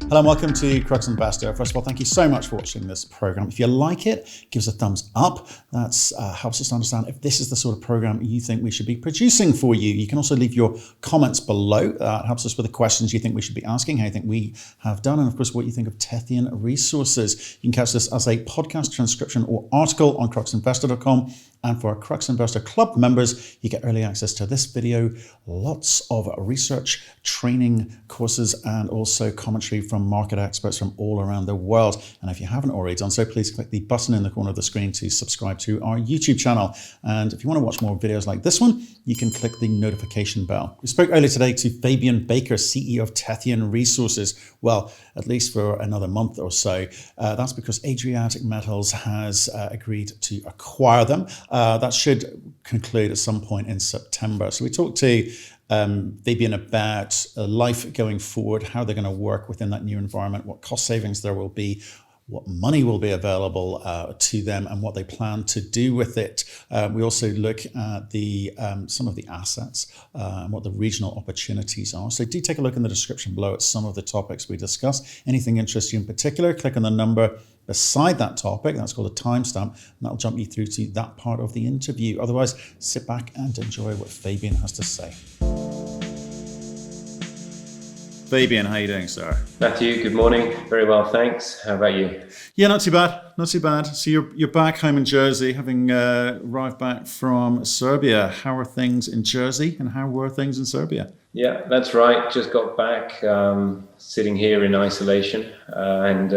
Hello and welcome to Crux Investor. First of all, thank you so much for watching this program. If you like it, give us a thumbs up. That helps us understand if this is the sort of program you think we should be producing for you. You can also leave your comments below. It helps us with the questions you think we should be asking, how you think we have done, and of course, what you think of Tethyan Resources. You can catch this as a podcast transcription or article on cruxinvestor.com. And for our Crux Investor Club members, you get early access to this video, lots of research, training courses, and also commentary from market experts from all around the world. And if you haven't already done so, please click the button in the corner of the screen to subscribe to our YouTube channel. And if you want to watch more videos like this one, you can click the notification bell. We spoke earlier today to Fabian Baker, CEO of Tethyan Resources. Well, at least for another month or so. That's because Adriatic Metals has agreed to acquire them. That should conclude at some point in September. So we talked to Fabian about life going forward, how they're going to work within that new environment, what cost savings there will be, what money will be available to them, and what they plan to do with it. We also look at some of the assets and what the regional opportunities are. So do take a look in the description below at some of the topics we discuss. Anything interests you in particular, click on the number beside that topic. That's called a timestamp, and that'll jump you through to that part of the interview. Otherwise, sit back and enjoy what Fabian has to say. Fabian, how are you doing, sir? Matthew, good morning. Very well, thanks. How about you? Yeah, not too bad. Not too bad. So you're back home in Jersey, having arrived back from Serbia. How are things in Jersey, and how were things in Serbia? Yeah, that's right. Just got back, sitting here in isolation, and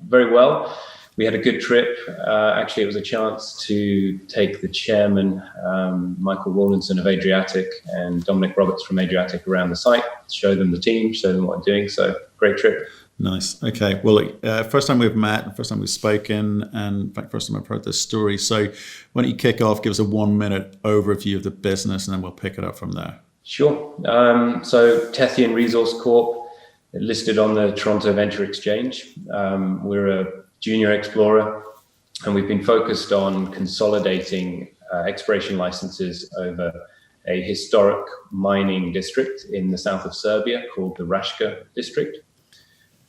very well. We had a good trip. Actually, it was a chance to take the chairman, Michael Rawlinson of Adriatic, and Dominic Roberts from Adriatic around the site, show them the team, show them what I'm doing. So great trip. Nice. Okay. Well, first time we've met, first time we've spoken, and in fact, first time I've heard this story. So why don't you kick off, give us a 1-minute overview of the business, and then we'll pick it up from there. Sure. So Tethyan Resource Corp, listed on the Toronto Venture Exchange. We're a junior explorer, and we've been focused on consolidating exploration licenses over a historic mining district in the south of Serbia called the Rudnica district.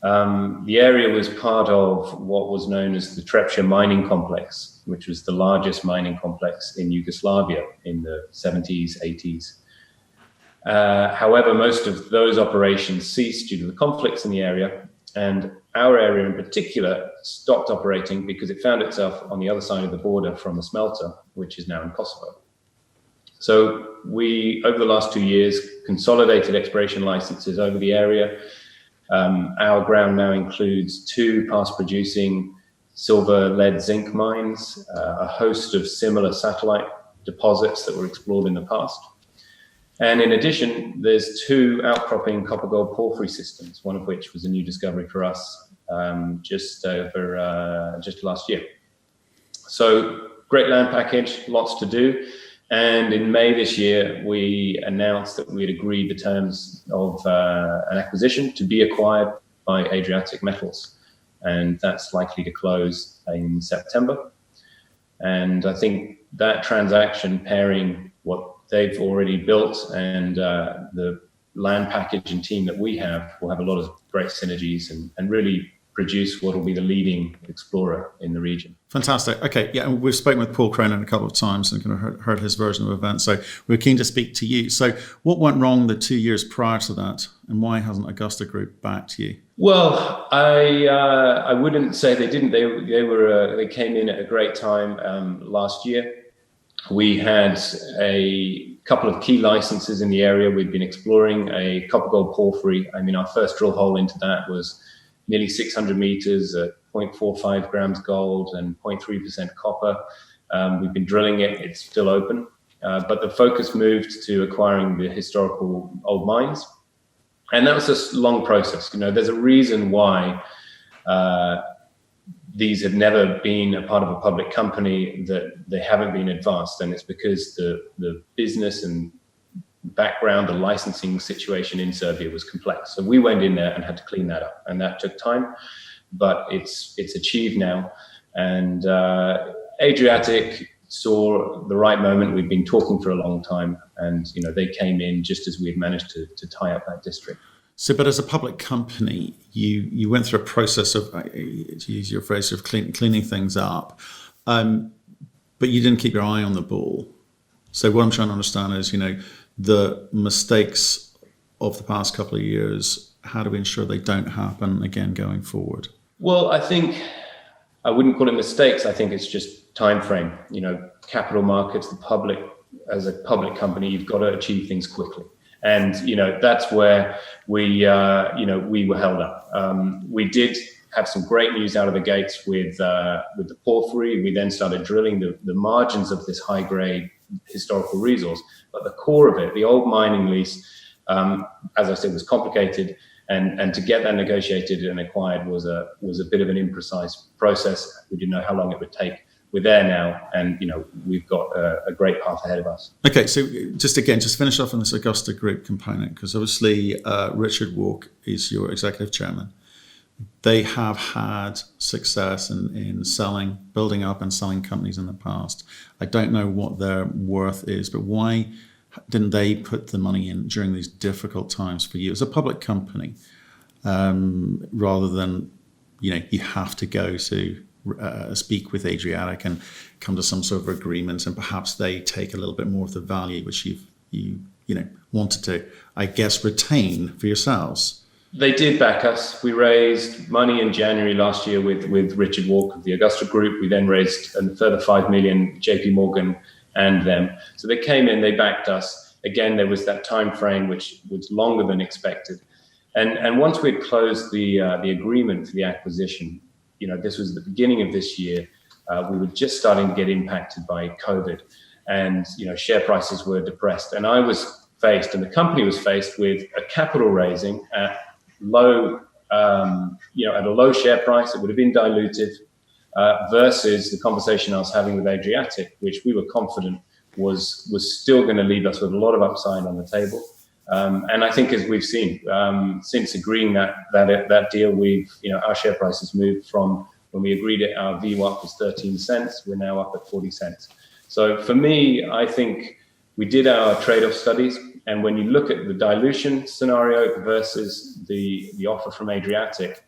The area was part of what was known as the Trepča mining complex, which was the largest mining complex in Yugoslavia in the 70s, 80s. However, most of those operations ceased due to the conflicts in the area, and our area in particular stopped operating because it found itself on the other side of the border from the smelter, which is now in Kosovo. So we, over the last 2 years, consolidated exploration licenses over the area. Our ground now includes 2 past-producing silver, lead, zinc mines, a host of similar satellite deposits that were explored in the past. And in addition, there's 2 outcropping copper-gold porphyry systems, one of which was a new discovery for us just last year. So great land package, lots to do. And in May this year, we announced that we had agreed the terms of an acquisition to be acquired by Adriatic Metals. And that's likely to close in September. And I think that transaction, pairing what they've already built and the land package and team that we have, will have a lot of great synergies and really produce what will be the leading explorer in the region. Fantastic. Okay, yeah, and we've spoken with Paul Cronin a couple of times and kind of heard his version of events. So we're keen to speak to you. So what went wrong the 2 years prior to that, and why hasn't Augusta Group backed you? Well, I wouldn't say they didn't. They came in at a great time last year. We had a couple of key licenses in the area. We'd been exploring a copper-gold porphyry. I mean, our first drill hole into that was nearly 600 meters at 0.45 grams gold and 0.3% copper. We've been drilling it. It's still open. But the focus moved to acquiring the historical old mines. And that was a long process. You know, there's a reason why these have never been a part of a public company, that they haven't been advanced. And it's because the business and background, the licensing situation in Serbia was complex. So we went in there and had to clean that up, and that took time, but it's achieved now. And Adriatic saw the right moment. We'd been talking for a long time, and they came in just as we had managed to tie up that district. So, but as a public company, you went through a process of, to use your phrase, of cleaning things up, but you didn't keep your eye on the ball. So what I'm trying to understand is, the mistakes of the past couple of years, how do we ensure they don't happen again going forward? Well, I think I wouldn't call it mistakes. I think it's just time frame. Capital markets, the public, as a public company, you've got to achieve things quickly. And, that's where we were held up. We did have some great news out of the gates with the porphyry. We then started drilling the margins of this high grade historical resource. But the core of it, the old mining lease, as I said, was complicated. And to get that negotiated and acquired was a bit of an imprecise process. We didn't know how long it would take. We're there now, and we've got a great path ahead of us. Okay, so just finish off on this Augusta Group component, because obviously Richard Walk is your executive chairman. They have had success in building up and selling companies in the past. I don't know what their worth is, but why didn't they put the money in during these difficult times for you as a public company, rather than you have to go to speak with Adriatic and come to some sort of agreement, and perhaps they take a little bit more of the value which you wanted to, I guess, retain for yourselves? They did back us. We raised money in January last year with Richard Walk of the Augusta Group. We then raised a further 5 million, JP Morgan and them. So they came in, they backed us. Again, there was that time frame which was longer than expected. And once we had closed the agreement for the acquisition, this was the beginning of this year. We were just starting to get impacted by COVID, and share prices were depressed. And I was faced, and the company was faced with a capital raising at at a low share price. It would have been dilutive, versus the conversation I was having with Adriatic, which we were confident was still going to leave us with a lot of upside on the table. And I think, as we've seen, since agreeing that deal, our share price has moved from when we agreed it, our VWAP was 13 cents. We're now up at 40 cents. So for me, I think we did our trade-off studies. And when you look at the dilution scenario versus the offer from Adriatic,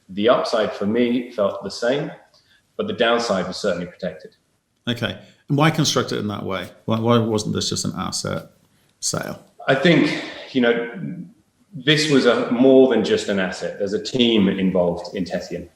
the upside for me felt the same, but the downside was certainly protected. Okay. And why construct it in that way? Why wasn't this just an asset sale? I think, this was more than just an asset. There's a team involved in Tethyan.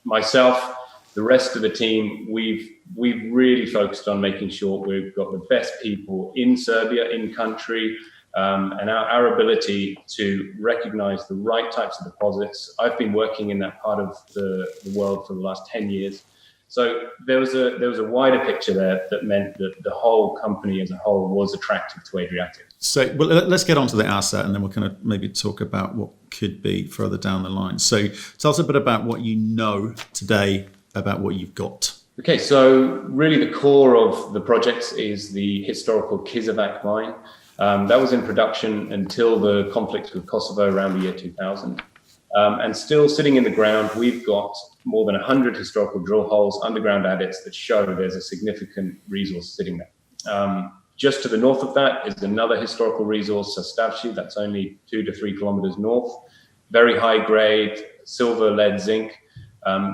Myself, the rest of the team, we've really focused on making sure we've got the best people in Serbia, in country, and our ability to recognize the right types of deposits. I've been working in that part of the world for the last 10 years. So there was a wider picture there that meant that the whole company as a whole was attractive to Adriatic. So, well, let's get onto the asset, and then we'll kind of maybe talk about what could be further down the line. So tell us a bit about what you know today about what you've got. Okay, so really the core of the project is the historical Kizevak mine. That was in production until the conflict with Kosovo around the year 2000. And still sitting in the ground, we've got more than 100 historical drill holes, underground adits that show there's a significant resource sitting there. Just to the north of that is another historical resource, Sastavci, that's only 2 to 3 kilometers north. Very high grade, silver, lead, zinc.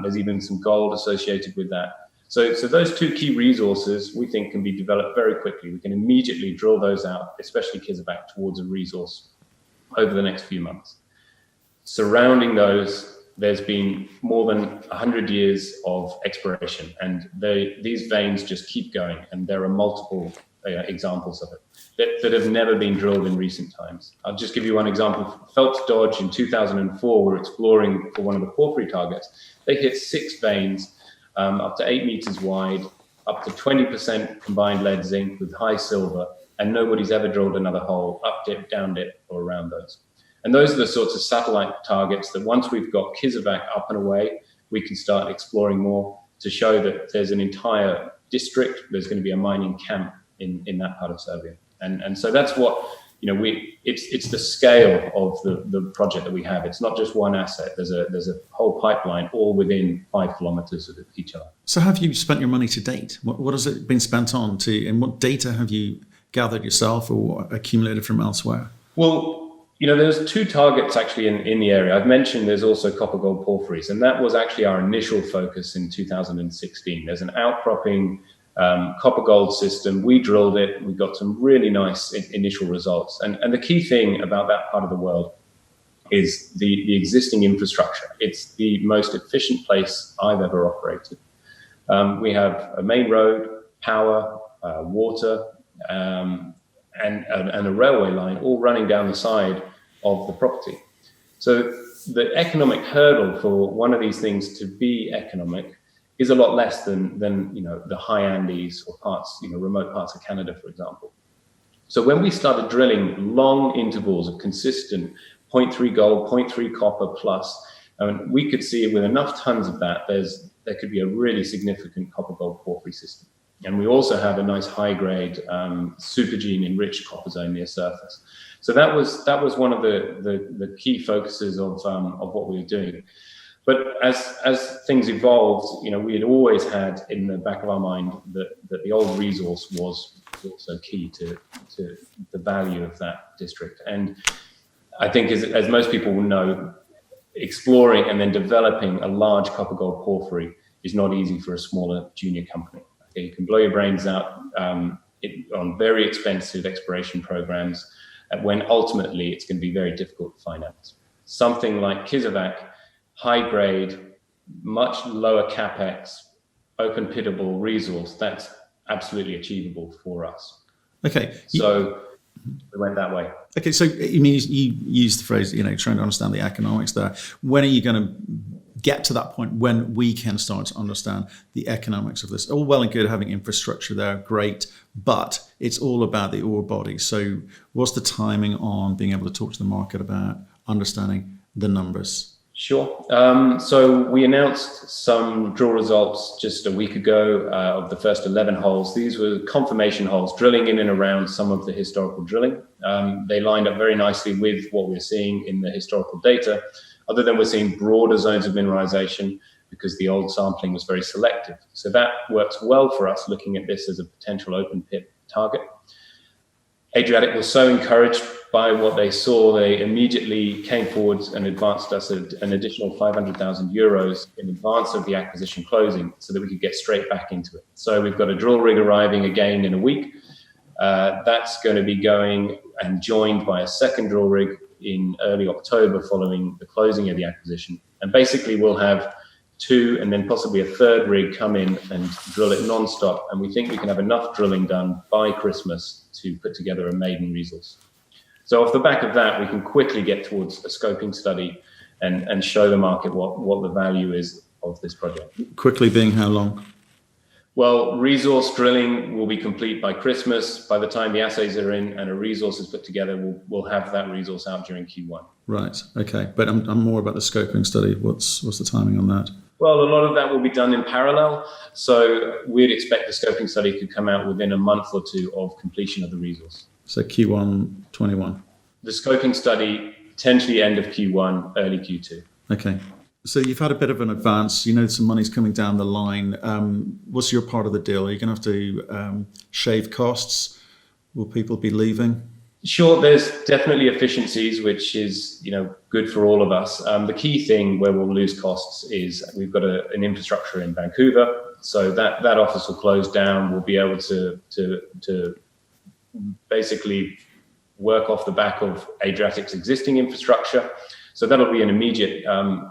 There's even some gold associated with that. So those two key resources we think can be developed very quickly. We can immediately drill those out, especially Kizevak, towards a resource over the next few months. Surrounding those, there's been more than 100 years of exploration, and these veins just keep going, and there are multiple examples of it that have never been drilled in recent times. I'll just give you one example. Phelps Dodge in 2004 were exploring for one of the porphyry targets. They hit 6 veins, up to 8 meters wide, up to 20% combined lead zinc with high silver, and nobody's ever drilled another hole up dip, down dip, or around those. And those are the sorts of satellite targets that once we've got Kizevak up and away, we can start exploring more to show that there's an entire district, there's going to be a mining camp in that part of Serbia. And so that's what, it's the scale of the project that we have. It's not just one asset. There's a whole pipeline all within 5 kilometers of each other. So have you spent your money to date? What has it been spent on and what data have you gathered yourself or accumulated from elsewhere? Well, There's two targets actually in the area. I've mentioned there's also copper-gold porphyries, and that was actually our initial focus in 2016. There's an outcropping copper-gold system. We drilled it. We got some really nice initial results. And the key thing about that part of the world is the existing infrastructure. It's the most efficient place I've ever operated. We have a main road, power, water, and a railway line all running down the side of the property. So the economic hurdle for one of these things to be economic is a lot less than the high Andes or parts, remote parts of Canada, for example. So when we started drilling long intervals of consistent 0.3 gold, 0.3 copper plus, we could see with enough tons of that, there could be a really significant copper-gold porphyry system. And we also have a nice high-grade supergene enriched copper zone near surface. So that was one of the key focuses of what we were doing. But as things evolved, we had always had in the back of our mind that the old resource was also key to the value of that district. And I think as most people will know, exploring and then developing a large copper-gold porphyry is not easy for a smaller junior company. You can blow your brains out on very expensive exploration programs when ultimately it's going to be very difficult to finance. Something like Kizevak, high grade, much lower capex, open pittable resource, that's absolutely achievable for us. Okay. So we went that way. Okay, so you used the phrase, trying to understand the economics there. When are you going to get to that point when we can start to understand the economics of this? All well and good having infrastructure there, great, but it's all about the ore body. So what's the timing on being able to talk to the market about understanding the numbers? Sure. So we announced some drill results just a week ago of the first 11 holes. These were confirmation holes, drilling in and around some of the historical drilling. They lined up very nicely with what we're seeing in the historical data, other than we're seeing broader zones of mineralization because the old sampling was very selective. So that works well for us looking at this as a potential open pit target. Adriatic was so encouraged by what they saw, they immediately came forwards and advanced us an additional 500,000 euros in advance of the acquisition closing so that we could get straight back into it. So we've got a drill rig arriving again in a week. That's going to be going and joined by a second drill rig in early October following the closing of the acquisition. And basically we'll have two and then possibly a third rig come in and drill it non-stop. And we think we can have enough drilling done by Christmas to put together a maiden resource. So off the back of that, we can quickly get towards a scoping study and show the market what the value is of this project. Quickly being how long? Well, resource drilling will be complete by Christmas. By the time the assays are in and a resource is put together, we'll have that resource out during Q1. Right. Okay. But I'm more about the scoping study. What's the timing on that? Well, a lot of that will be done in parallel. So we'd expect the scoping study could come out within a month or two of completion of the resource. So Q1 21. The scoping study potentially end of Q1, early Q2. Okay. So you've had a bit of an advance. Some money's coming down the line. What's your part of the deal? Are you going to have to shave costs? Will people be leaving? Sure, there's definitely efficiencies, which is good for all of us. The key thing where we'll lose costs is we've got an infrastructure in Vancouver, so that office will close down. We'll be able to basically work off the back of Adriatic's existing infrastructure. So that'll be an immediate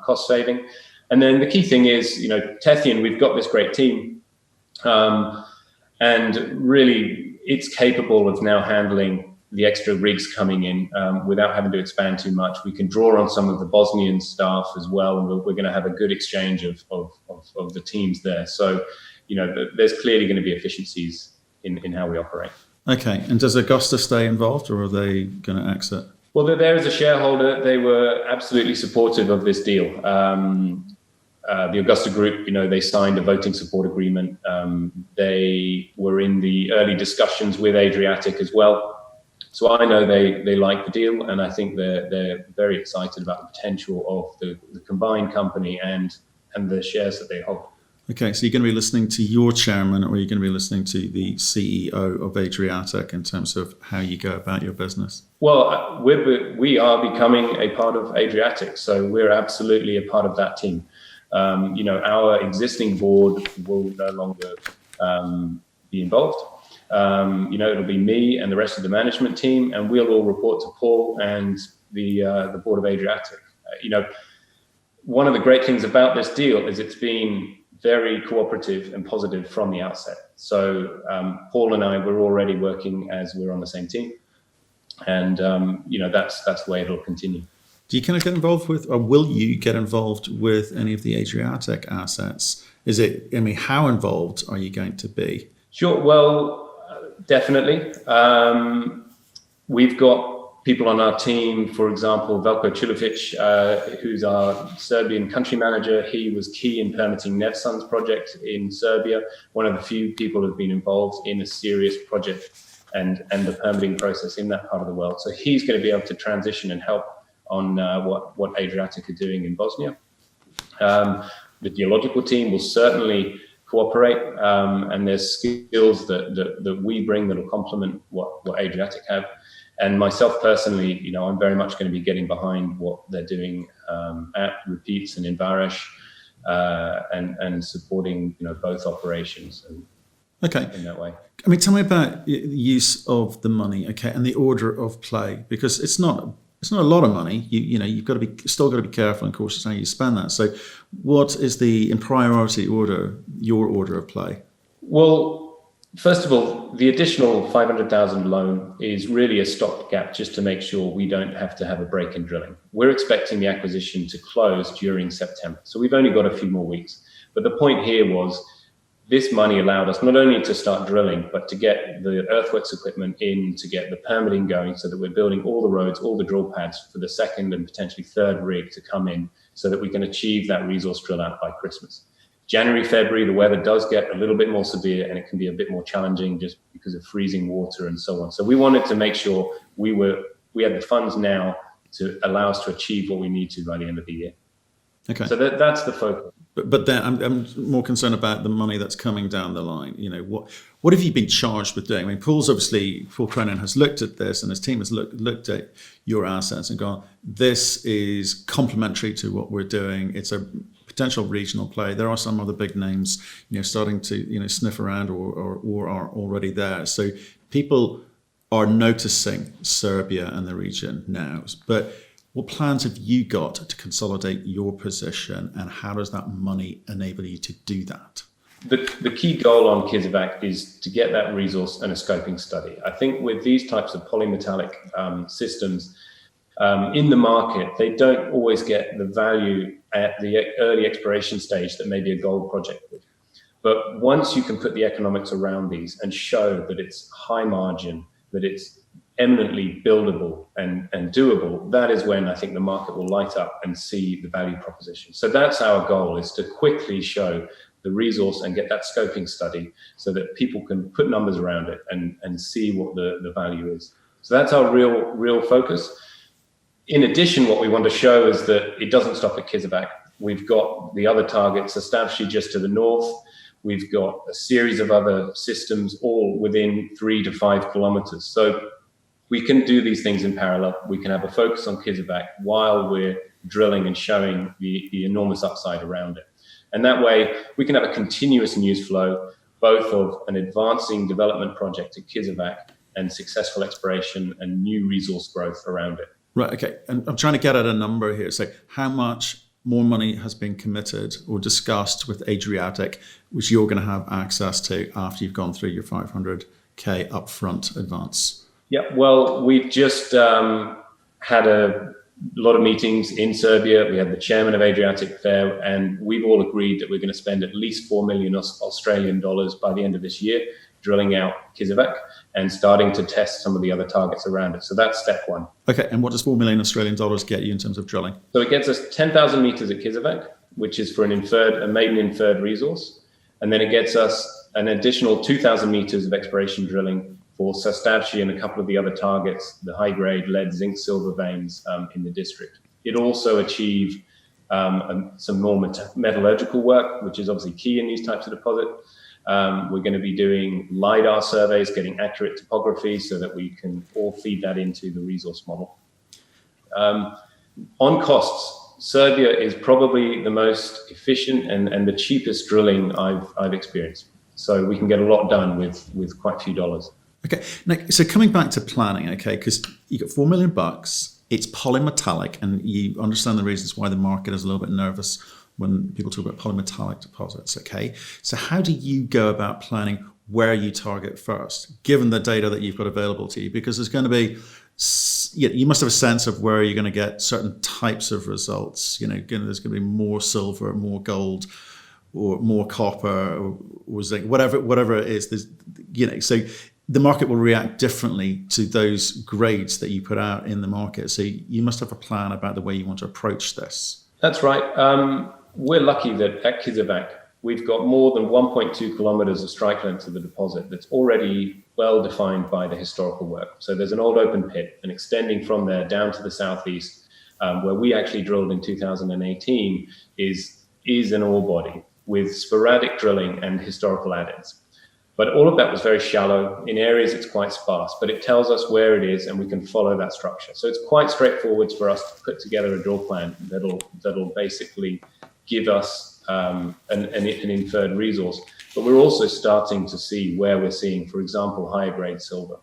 cost saving. And then the key thing is, Tethyan, we've got this great team, and really it's capable of now handling the extra rigs coming in without having to expand too much. We can draw on some of the Bosnian staff as well, and we're going to have a good exchange of the teams there. So, there's clearly going to be efficiencies in how we operate. Okay. And does Augusta stay involved, or are they going to exit? Well, they're there as a shareholder. They were absolutely supportive of this deal. The Augusta Group, they signed a voting support agreement. They were in the early discussions with Adriatic as well. So I know they like the deal, and I think they're very excited about the potential of the combined company and the shares that they hold. Okay, so you're going to be listening to your chairman, or you're going to be listening to the CEO of Adriatic in terms of how you go about your business? Well, we are becoming a part of Adriatic, so we're absolutely a part of that team. Our existing board will no longer be involved. It'll be me and the rest of the management team, and we'll all report to Paul and the board of Adriatic. One of the great things about this deal is it's been very cooperative and positive from the outset. So Paul and I, we're already working as we're on the same team, and that's the way it'll continue. Do you kind of get involved with, or will you get involved with any of the Adriatic assets? How involved are you going to be? Sure. Well, definitely. We've got people on our team, for example, Veljko Cilovic, who's our Serbian country manager. He was key in permitting Nevsun's project in Serbia, one of the few people who've been involved in a serious project and the permitting process in that part of the world. So he's going to be able to transition and help on what Adriatic are doing in Bosnia. The geological team will certainly cooperate, and there's skills that we bring that will complement what Adriatic have. And myself personally, I'm very much going to be getting behind what they're doing at Repeats and in Vares, and supporting both operations in that way. Tell me about the use of the money, okay, and the order of play, because it's not a lot of money. You've got to still got to be careful and cautious how you spend that. So, what is in priority order your order of play? Well, first of all, the additional 500,000 loan is really a stopgap just to make sure we don't have to have a break in drilling. We're expecting the acquisition to close during September, so we've only got a few more weeks. But the point here was this money allowed us not only to start drilling, but to get the earthworks equipment in, to get the permitting going, so that we're building all the roads, all the drill pads for the second and potentially third rig to come in, so that we can achieve that resource drill out by Christmas. January, February, the weather does get a little bit more severe, and it can be a bit more challenging just because of freezing water and so on. So we wanted to make sure we had the funds now to allow us to achieve what we need to by the end of the year. Okay. So that's the focus. But then I'm more concerned about the money that's coming down the line. What have you been charged with doing? Paul Cronin has looked at this, and his team has looked at your assets and gone, this is complementary to what we're doing. It's a potential regional play. There are some other big names, starting to sniff around or are already there. So people are noticing Serbia and the region now. But what plans have you got to consolidate your position, and how does that money enable you to do that? The key goal on Kizevak is to get that resource and a scoping study. I think with these types of polymetallic systems in the market, they don't always get the value at the early exploration stage that maybe a gold project would. But once you can put the economics around these and show that it's high margin, that it's eminently buildable and doable, that is when I think the market will light up and see the value proposition. So that's our goal, is to quickly show the resource and get that scoping study so that people can put numbers around it and see what the value is. So that's our real focus. In addition, what we want to show is that it doesn't stop at Kizevak. We've got the other targets, Sastavci just to the north. We've got a series of other systems all within 3 to 5 kilometers. So we can do these things in parallel. We can have a focus on Kizevak while we're drilling and showing the enormous upside around it. And that way we can have a continuous news flow, both of an advancing development project at Kizevak and successful exploration and new resource growth around it. Right, okay. And I'm trying to get at a number here. So how much more money has been committed or discussed with Adriatic, which you're going to have access to after you've gone through your 500K upfront advance? Yeah, well, we've just had a lot of meetings in Serbia. We had the chairman of Adriatic there, and we've all agreed that we're going to spend at least 4 million Australian dollars by the end of this year drilling out Kizevak and starting to test some of the other targets around it. So that's step one. Okay, and what does 4 million Australian dollars get you in terms of drilling? So it gets us 10,000 meters at Kizevak, which is for a maiden inferred resource. And then it gets us an additional 2,000 meters of exploration drilling for Sastavci and a couple of the other targets, the high-grade lead, zinc, silver veins in the district. It also achieved and some more metallurgical work, which is obviously key in these types of deposit. We're going to be doing LiDAR surveys, getting accurate topography so that we can all feed that into the resource model. On costs, Serbia is probably the most efficient and the cheapest drilling I've experienced. So we can get a lot done with quite a few dollars. Okay, now, so coming back to planning, okay, because you got $4 million, it's polymetallic, and you understand the reasons why the market is a little bit nervous when people talk about polymetallic deposits, okay? So how do you go about planning where you target first, given the data that you've got available to you? Because there's going to be, you must have a sense of where you're going to get certain types of results. There's going to be more silver, more gold, or more copper, or zinc, whatever it is. So the market will react differently to those grades that you put out in the market. So you must have a plan about the way you want to approach this. That's right. We're lucky that at Kizevak, we've got more than 1.2 kilometers of strike length of the deposit that's already well defined by the historical work. So there's an old open pit, and extending from there down to the southeast, where we actually drilled in 2018, is an ore body with sporadic drilling and historical add-ins. But all of that was very shallow. In areas, it's quite sparse, but it tells us where it is, and we can follow that structure. So it's quite straightforward for us to put together a drill plan that'll basically give us an inferred resource. But we're also starting to see where we're seeing, for example, high-grade silver.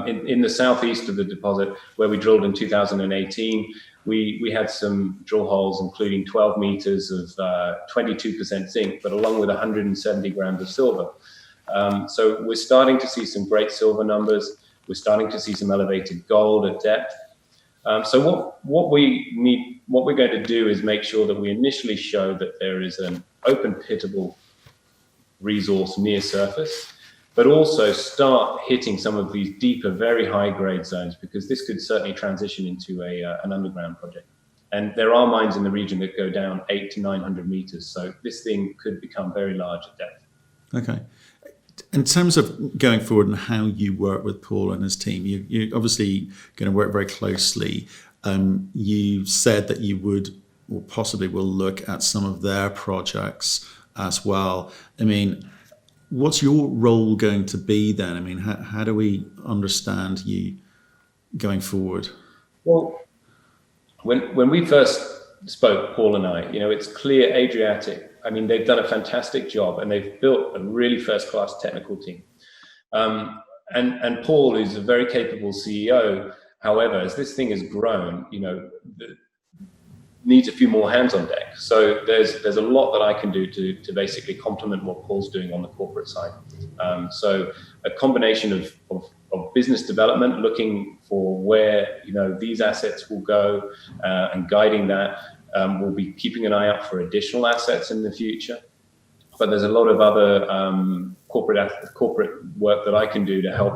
In the southeast of the deposit, where we drilled in 2018, we had some drill holes, including 12 meters of 22% zinc, but along with 170 grams of silver. So we're starting to see some great silver numbers. We're starting to see some elevated gold at depth. So what we're going to do is make sure that we initially show that there is an open pitable resource near surface, but also start hitting some of these deeper, very high grade zones, because this could certainly transition into an underground project. And there are mines in the region that go down 800 to 900 meters. So this thing could become very large at depth. Okay. In terms of going forward and how you work with Paul and his team, you're obviously going to work very closely. You said that you would, or possibly will, look at some of their projects as well. I mean, what's your role going to be then? I mean, how do we understand you going forward? Well, when we first spoke, Paul and I, it's clear Adriatic, I mean, they've done a fantastic job, and they've built a really first-class technical team. And Paul is a very capable CEO. However, as this thing has grown, needs a few more hands on deck. So there's a lot that I can do to basically complement what Paul's doing on the corporate side. So a combination of business development, looking for where these assets will go, and guiding that. We'll be keeping an eye out for additional assets in the future. But there's a lot of other corporate work that I can do to help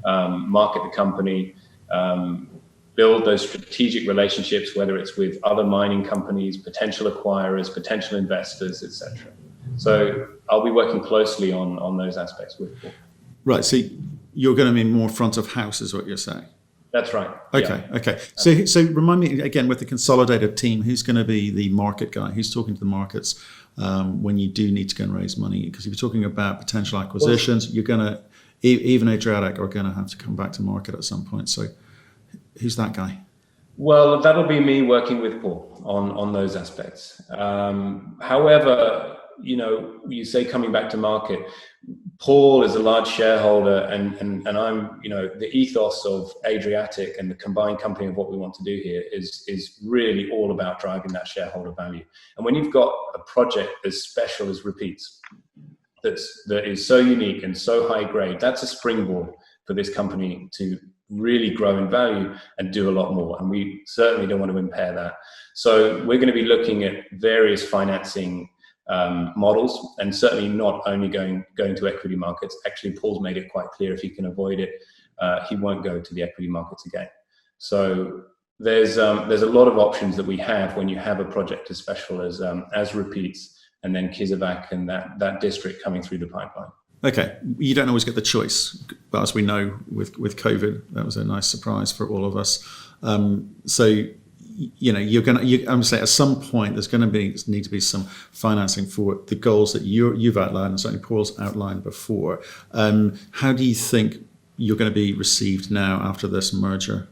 market the company, build those strategic relationships, whether it's with other mining companies, potential acquirers, potential investors, etc. So I'll be working closely on those aspects with Paul. Right. So you're going to be more front of house, is what you're saying? That's right. Okay. Yeah. Okay. So remind me again, with the consolidated team, who's going to be the market guy? Who's talking to the markets when you do need to go and raise money? Because if you're talking about potential acquisitions, you're going to, even Adriatic are going to have to come back to market at some point. So who's that guy? Well, that'll be me working with Paul on those aspects. However, you say coming back to market. Paul is a large shareholder, and I'm, the ethos of Adriatic and the combined company of what we want to do here is really all about driving that shareholder value. And when you've got a project as special as Repeats, that is so unique and so high grade, that's a springboard for this company to really grow in value and do a lot more. And we certainly don't want to impair that. So we're going to be looking at various financing models, and certainly not only going to equity markets. Actually, Paul's made it quite clear if he can avoid it, he won't go to the equity markets again. So there's a lot of options that we have when you have a project as special as Repeats, and then Kizevak and that district coming through the pipeline. Okay, you don't always get the choice, but as we know with COVID, that was a nice surprise for all of us. So you're going to, I'm going to say at some point there's going to need to be some financing for the goals that you've outlined, and certainly Paul's outlined before. How do you think you're going to be received now after this merger?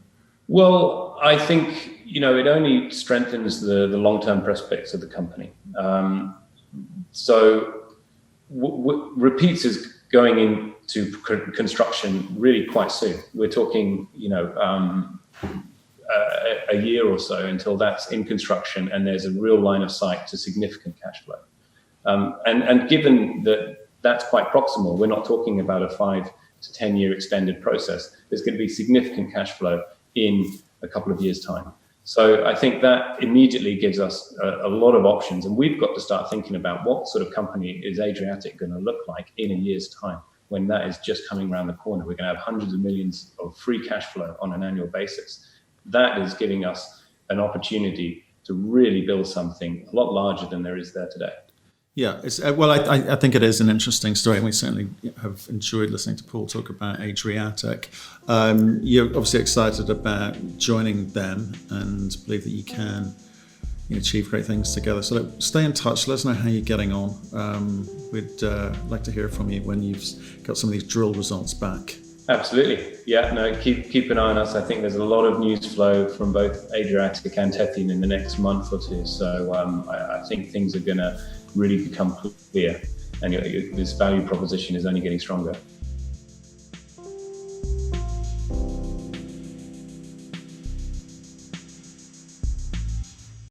Well, I think, it only strengthens the long-term prospects of the company. Repeats is going into construction really quite soon. We're talking, a year or so until that's in construction and there's a real line of sight to significant cash flow. And given that that's quite proximal, we're not talking about a 5 to 10 year extended process. There's going to be significant cash flow in a couple of years' time. So I think that immediately gives us a lot of options, and we've got to start thinking about what sort of company is Adriatic going to look like in a year's time, when that is just coming around the corner. We're going to have hundreds of millions of free cash flow on an annual basis. That is giving us an opportunity to really build something a lot larger than there is there today. Yeah, I think it is an interesting story, and we certainly have enjoyed listening to Paul talk about Adriatic. You're obviously excited about joining them and believe that you can achieve great things together. So stay in touch. Let us know how you're getting on. We'd like to hear from you when you've got some of these drill results back. Absolutely. Yeah, no, keep an eye on us. I think there's a lot of news flow from both Adriatic and Tethyan in the next month or two. So I think things are going to really become clear, and this value proposition is only getting stronger.